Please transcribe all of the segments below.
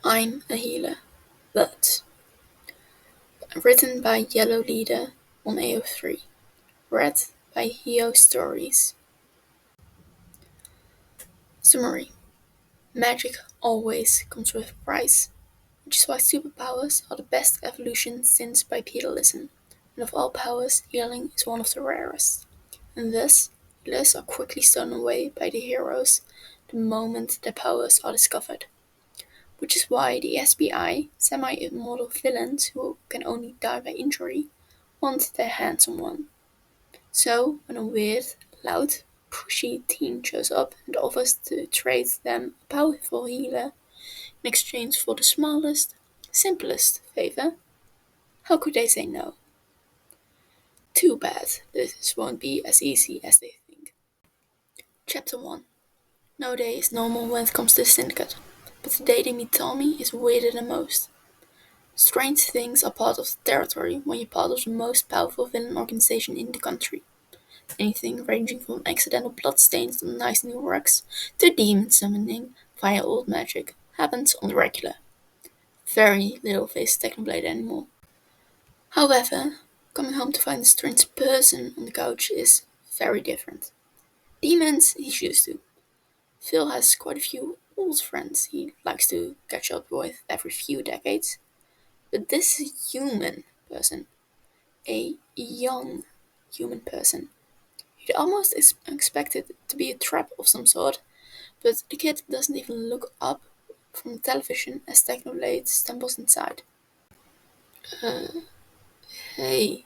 I'm a healer, but written by Yellowleader on AO3, read by Heo Stories. Summary: magic always comes with a price, which is why superpowers are the best evolution since bipedalism, and of all powers, healing is one of the rarest, and thus healers are quickly stolen away by the heroes the moment their powers are discovered. Which is why the SBI, semi-immortal villains who can only die by injury, want their hands on one. So, when a weird, loud, pushy teen shows up and offers to trade them a powerful healer in exchange for the smallest, simplest favor, how could they say no? Too bad this won't be as easy as they think. Chapter 1. No day is normal when it comes to the syndicate, but the day they meet Tommy is weirder than most. Strange things are part of the territory when you're part of the most powerful villain organization in the country. Anything ranging from accidental bloodstains on nice new rugs to demon summoning via old magic happens on the regular. Very little face Technoblade anymore. However, coming home to find a strange person on the couch is very different. Demons he's used to. Phil has quite a few old friends he likes to catch up with every few decades. But this human person, a young human person, you'd almost expect it to be a trap of some sort, but the kid doesn't even look up from the television as Technoblade stumbles inside. Uh, hey,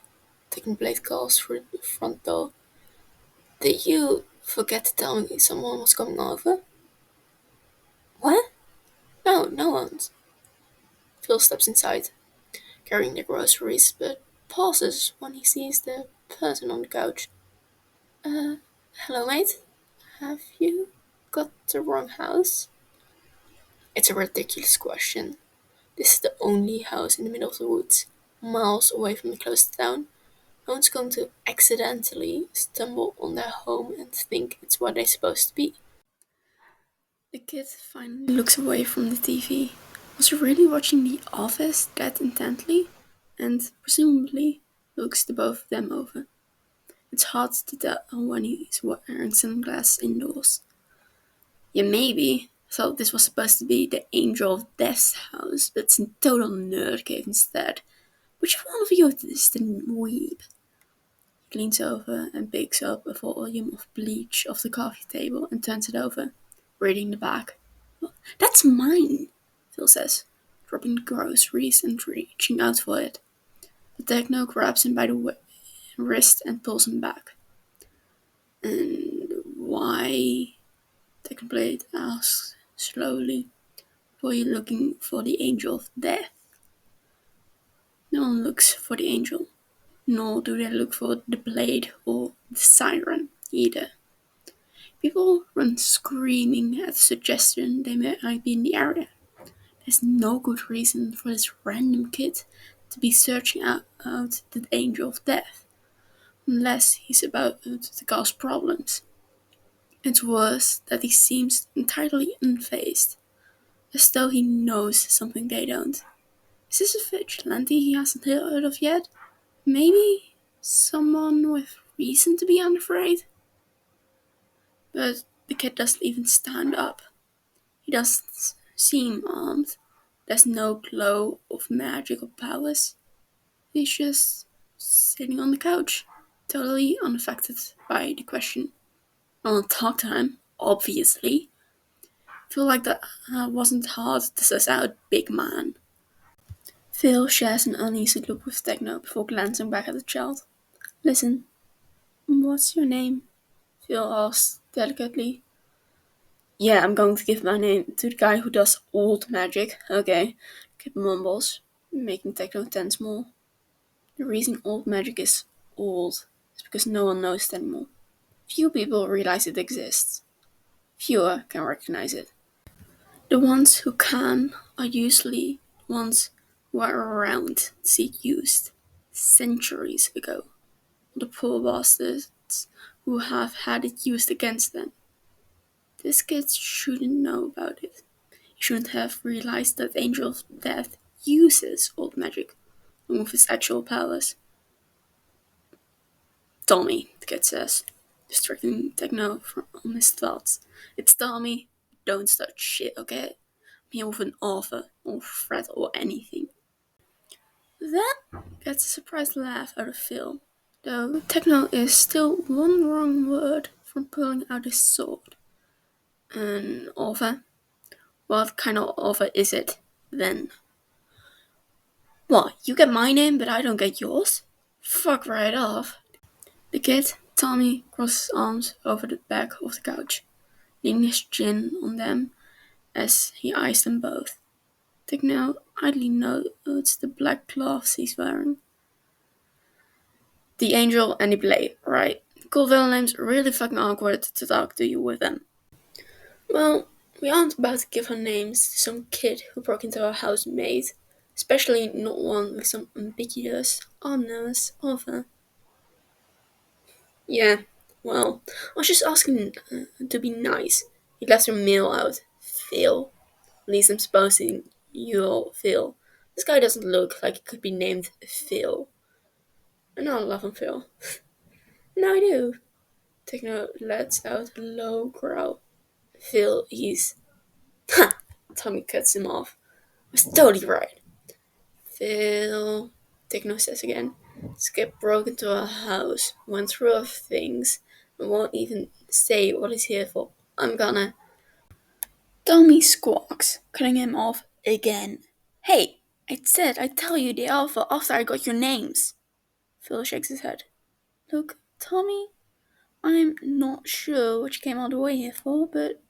Technoblade calls through the front door. Did you forget to tell me someone was coming over? What? No, no one's. Phil steps inside, carrying the groceries, but pauses when he sees the person on the couch. Uh, hello, mate. Have you got the wrong house? It's a ridiculous question. This is the only house in the middle of the woods, miles away from the closest town. No one's going to accidentally stumble on their home and think it's what they're supposed to be. The kid finally looks away from the TV. Was he really watching The Office that intently? And presumably looks the both of them over. It's hard to tell when he's wearing sunglasses indoors. Yeah, maybe. I thought this was supposed to be the Angel of Death's house, but it's a total nerd cave instead. Which one of you is the weeb? He leans over and picks up a volume of Bleach off the coffee table and turns it over, reading the back. That's mine, Phil says, dropping the groceries and reaching out for it. The techno grabs him by the wrist and pulls him back. And why? Technoblade asks slowly. Were you looking for the Angel of Death? No one looks for the angel, nor do they look for the blade or the siren either. People run screaming at the suggestion they might be in the area. There's no good reason for this random kid to be searching out the Angel of Death, unless he's about to cause problems. It's worse that he seems entirely unfazed, as though he knows something they don't. Is this a vigilante he hasn't heard of yet? Maybe someone with reason to be unafraid? But the kid doesn't even stand up. He doesn't seem armed. There's no glow of magical powers. He's just sitting on the couch, totally unaffected by the question. I want to talk to him, obviously. Feel like that wasn't hard to suss out, big man. Phil shares an uneasy look with Techno before glancing back at the child. Listen, what's your name? Phil asks delicately. Yeah, I'm going to give my name to the guy who does old magic. Okay, Kid mumbles, making Techno tense more. The reason old magic is old is because no one knows it anymore. Few people realize it exists. Fewer can recognize it. The ones who can are usually the ones who are around to see it used centuries ago. The poor bastards who have had it used against them. This kid shouldn't know about it. shouldn't have realized that the Angel of Death uses old magic along with his actual powers. Tommy, the kid says, distracting Techno from his thoughts. It's Tommy. Don't start shit, okay? I'm here with an offer, or threat, or anything. That gets a surprised laugh out of Phil, though Techno is still one wrong word from pulling out his sword. An offer? What kind of offer is it, then? What, you get my name, but I don't get yours? Fuck right off. The kid, Tommy, crosses his arms over the back of the couch, leaning his chin on them as he eyes them both. Techno idly notes the black gloves he's wearing. The Angel and the Blade, right? Cool villain names, really fucking awkward to talk to you with them. Well, we aren't about to give her names to some kid who broke into our house maid, especially not one with some ambiguous, ominous offer. Yeah, well, I was just asking to be nice. He left her mail out. Phil. At least I'm supposing you're Phil. This guy doesn't look like he could be named Phil. I know I love him, Phil. No, I do. Techno lets out a low growl. Phil, he's... Ha! Tommy cuts him off. I was totally right. Phil, Techno says again. Skip broke into our house, went through our things, and won't even say what he's here for. I'm gonna... Tommy squawks, cutting him off again. Hey, I said I'd tell you the alpha after I got your names. Phil shakes his head. Look, Tommy, I'm not sure what you came all the way here for, but...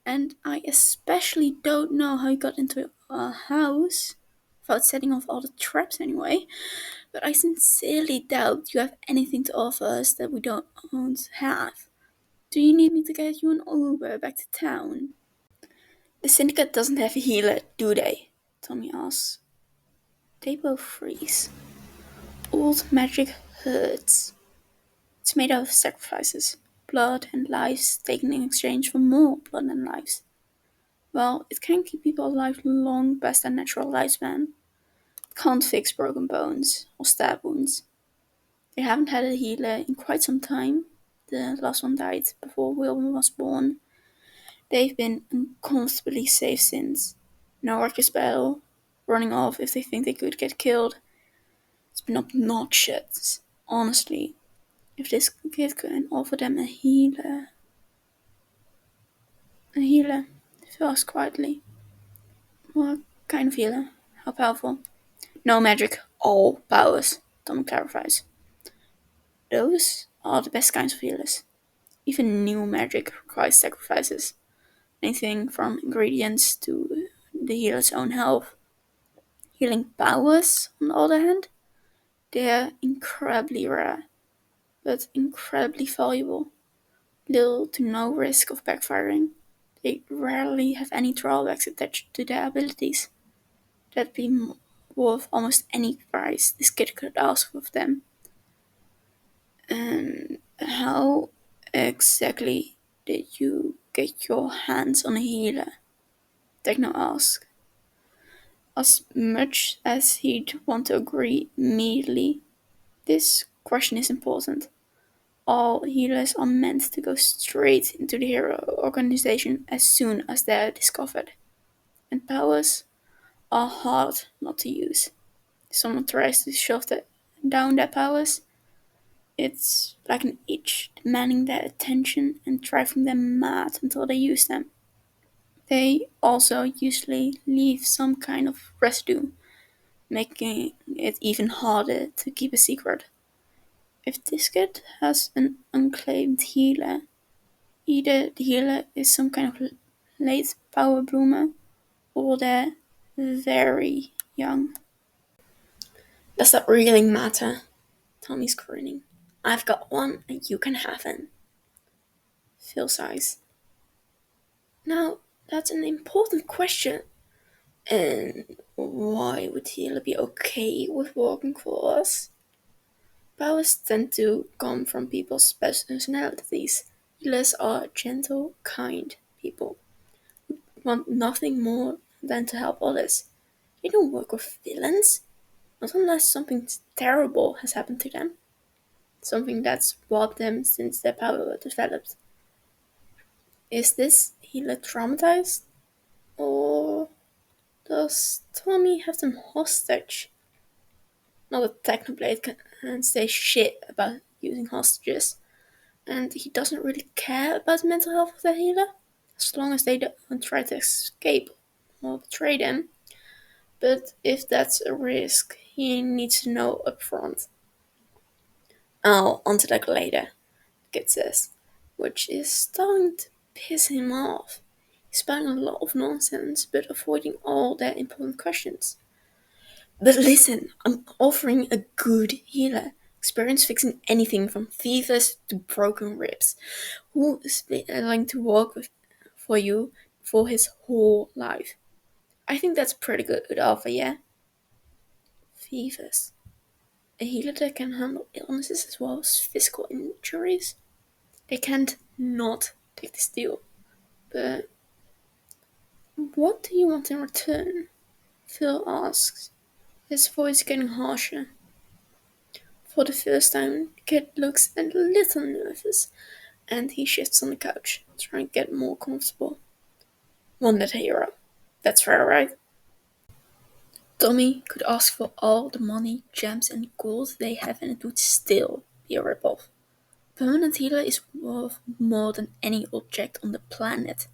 And I especially don't know how you got into our house, without setting off all the traps anyway, but I sincerely doubt you have anything to offer us that we don't have. Do you need me to get you an Uber back to town? The Syndicate doesn't have a healer, do they? Tommy asks. They both freeze. Old magic hurts. It's made out of sacrifices, blood and lives taken in exchange for more blood and lives. Well, it can keep people alive long past their natural lifespan. It can't fix broken bones or stab wounds. They haven't had a healer in quite some time. The last one died before Wilbur was born. They've been uncomfortably safe since. No reckless battle, running off if they think they could get killed. It's been obnoxious, honestly. If this kid can offer them a healer. A healer, Phil asked quietly. What kind of healer? How powerful? No magic, all powers, Tom clarifies. Those are the best kinds of healers. Even new magic requires sacrifices. Anything from ingredients to the healer's own health. Healing powers, on the other hand, they're incredibly rare, but incredibly valuable. Little to no risk of backfiring. They rarely have any drawbacks attached to their abilities. That'd be worth almost any price this kid could ask of them. And how exactly did you get your hands on a healer? Techno asked. As much as he'd want to agree immediately, this question is important. All healers are meant to go straight into the hero organization as soon as they're discovered. And powers are hard not to use. If someone tries to shove down their powers, it's like an itch demanding their attention and driving them mad until they use them. They also usually leave some kind of residue, making it even harder to keep a secret. If this kid has an unclaimed healer, either the healer is some kind of late power bloomer, or they're very young. Does that really matter? Tommy's grinning. I've got one and you can have him. Phil sighs. Now, that's an important question. And why would healer be okay with working for us? Powers tend to come from people's personalities. Healers are gentle, kind people. want nothing more than to help others. You don't work with villains, not unless something terrible has happened to them. Something that's robbed them since their power developed. Is this healer traumatized? Or does Tommy have them hostage? Not a technoblade can say shit about using hostages, and he doesn't really care about the mental health of the healer, as long as they don't try to escape or betray them. But if that's a risk, he needs to know upfront. I'll answer that later, Kit says, which is starting to piss him off. He's spouting a lot of nonsense, but avoiding all their important questions. But listen, I'm offering a good healer. Experience fixing anything from fevers to broken ribs. Who is willing to work with for you for his whole life? I think that's pretty good offer, yeah? Fevers. A healer that can handle illnesses as well as physical injuries. They can't not take this deal. But what do you want in return? Phil asks, his voice getting harsher. For the first time, the kid looks a little nervous, and he shifts on the couch, trying to get more comfortable. Wondered hero. That's fair, right? Tommy could ask for all the money, gems, and gold they have, and it would still be a ripoff. Permanent healer is worth more than any object on the planet.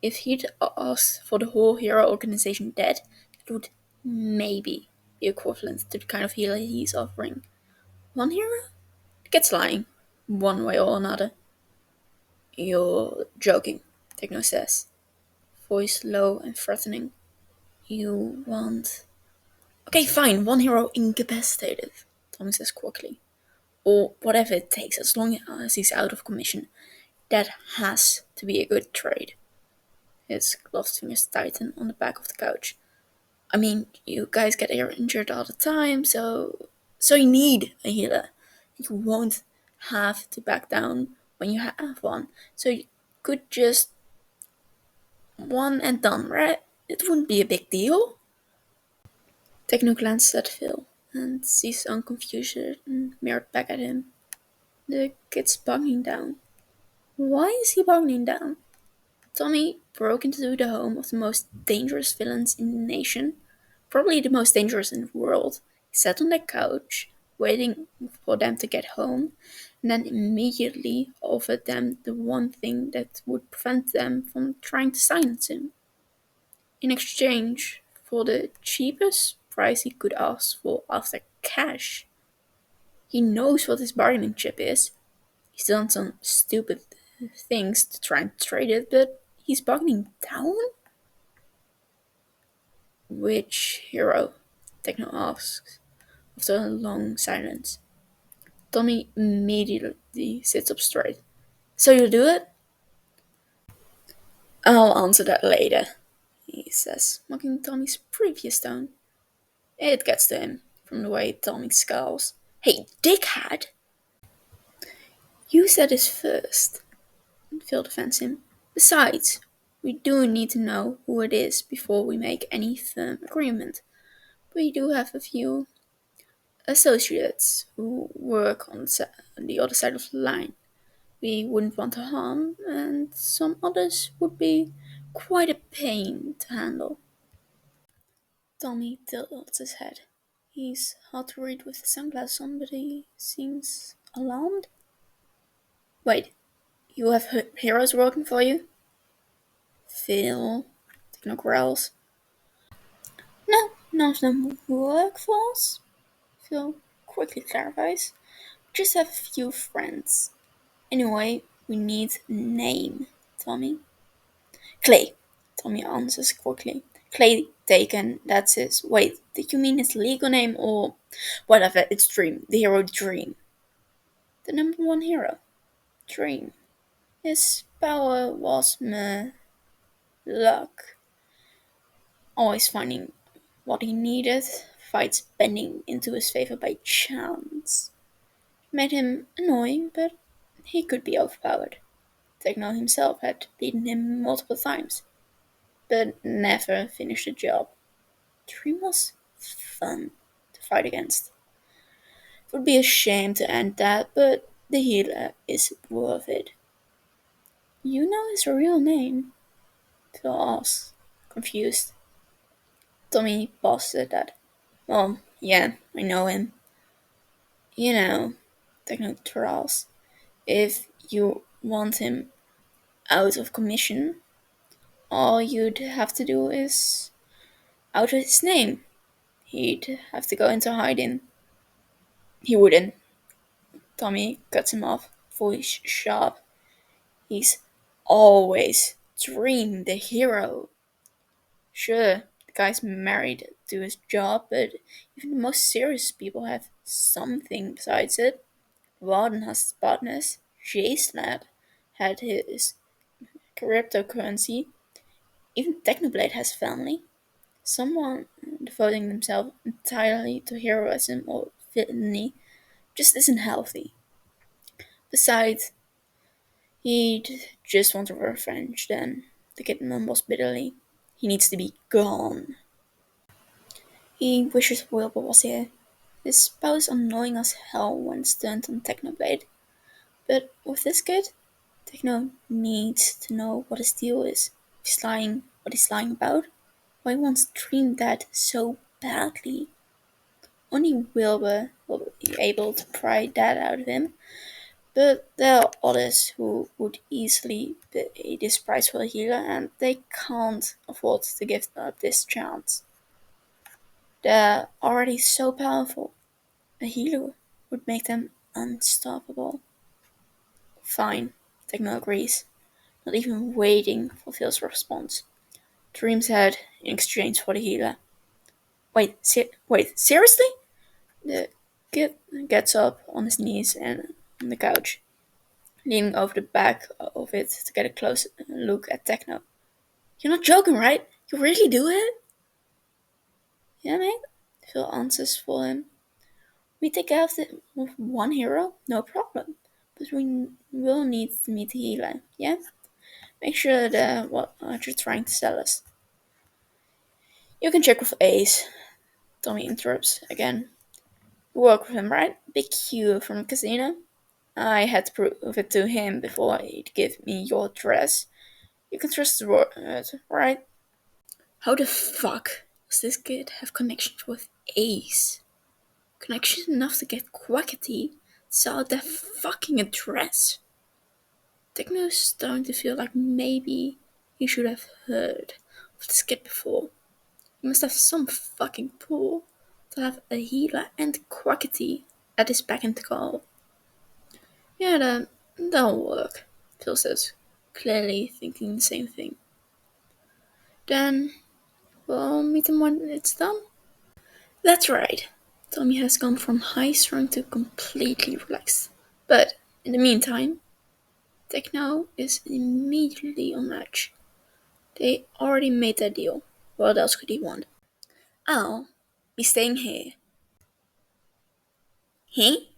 If he'd asked for the whole hero organization dead, it would maybe be equivalent to the kind of healer he's offering. One hero? It gets lying, one way or another. You're joking, Techno says, voice low and threatening. You want. Okay, fine, one hero incapacitated, Tommy says quickly. Or whatever it takes, as long as he's out of commission. That has to be a good trade. His gloved fingers tighten on the back of the couch. I mean, you guys get injured all the time, so you need a healer. You won't have to back down when you have one. So you could just one and done, right? It wouldn't be a big deal. Techno glances at Phil and sees his own confusion mirrored back at him. The kid's bogging down. Why is he bogging down? Tommy broke into the home of the most dangerous villains in the nation, probably the most dangerous in the world. He sat on the couch, waiting for them to get home, and then immediately offered them the one thing that would prevent them from trying to silence him. In exchange for the cheapest price he could ask for after cash. He knows what his bargaining chip is. He's done some stupid things to try and trade it, but he's bargaining down? Which hero? Techno asks, after a long silence. Tommy immediately sits up straight. So you do it? I'll answer that later, he says, mocking Tommy's previous tone. It gets to him, from the way Tommy scowls. Hey, dickhead! You said this first, Phil defends him. Besides, we do need to know who it is before we make any firm agreement. We do have a few associates who work on the other side of the line. We wouldn't want to harm, and some others would be quite a pain to handle. Tommy tilts his head. He's hard to read with the sunglasses on, but he seems alarmed. Wait, you have heroes working for you? Phil, Techno growls. No, none of them work for us, Phil quickly clarifies. Just have a few friends. Anyway, we need a name, Tommy. Clay, Tommy answers quickly. Clay Taken, that's his. Wait, did you mean his legal name or whatever? It's Dream, the hero Dream. The number one hero, Dream. His power was meh, luck. Always finding what he needed, fights bending into his favor by chance. Made him annoying, but he could be overpowered. Techno himself had beaten him multiple times. but never finished the job. Dream was fun to fight against. It would be a shame to end that, but the healer is worth it. You know his real name? Phil asks, confused. Tommy posted that. Well, yeah, I know him. You know, Techno trolls. If you want him out of commission, all you'd have to do is alter his name. He'd have to go into hiding. He wouldn't. Tommy cuts him off, voice sharp. He's always Dream the hero. Sure, the guy's married to his job, but even the most serious people have something besides it. Warden has partners. Jay's lad had his cryptocurrency. Even Technoblade has family. Someone devoting themselves entirely to heroism or villainy just isn't healthy. Besides, he'd just want revenge then, the kid mumbles bitterly. He needs to be gone. He wishes Wilbur was here. His spouse annoying as hell when stunned on Technoblade. But with this kid, Techno needs to know what his deal is. If he's lying, what he's lying about. Why he wants Dream dead so badly. Only Wilbur will be able to pry that out of him. But there are others who would easily pay this price for a healer, and they can't afford to give up this chance. They're already so powerful. A healer would make them unstoppable. Fine, Techno agrees, not even waiting for Phil's response. Dream's head in exchange for the healer. Wait, seriously? The kid gets up on his knees and on the couch, leaning over the back of it to get a close look at Techno. You're not joking, right? You really do it? Yeah, mate, Phil answers for him. We take care of with one hero, no problem. But we will need to meet the healer, yeah? Make sure that what you're trying to sell us. You can check with Ace. Tommy interrupts again. You work with him, right? Big Q from the casino. I had to prove it to him before he'd give me your address. You can trust the word, right? How the fuck does this kid have connections with Ace? Connections enough to get Quackity to sell that fucking address? Techno's starting to feel like maybe he should have heard of this kid before. He must have some fucking pull to have a healer and Quackity at his beck and call. Yeah, that'll work, Phil says, clearly thinking the same thing. Then we'll meet him when it's done. That's right. Tommy has gone from high strung to completely relaxed. But in the meantime, Techno is immediately on edge. They already made that deal. What else could he want? I'll be staying here. He?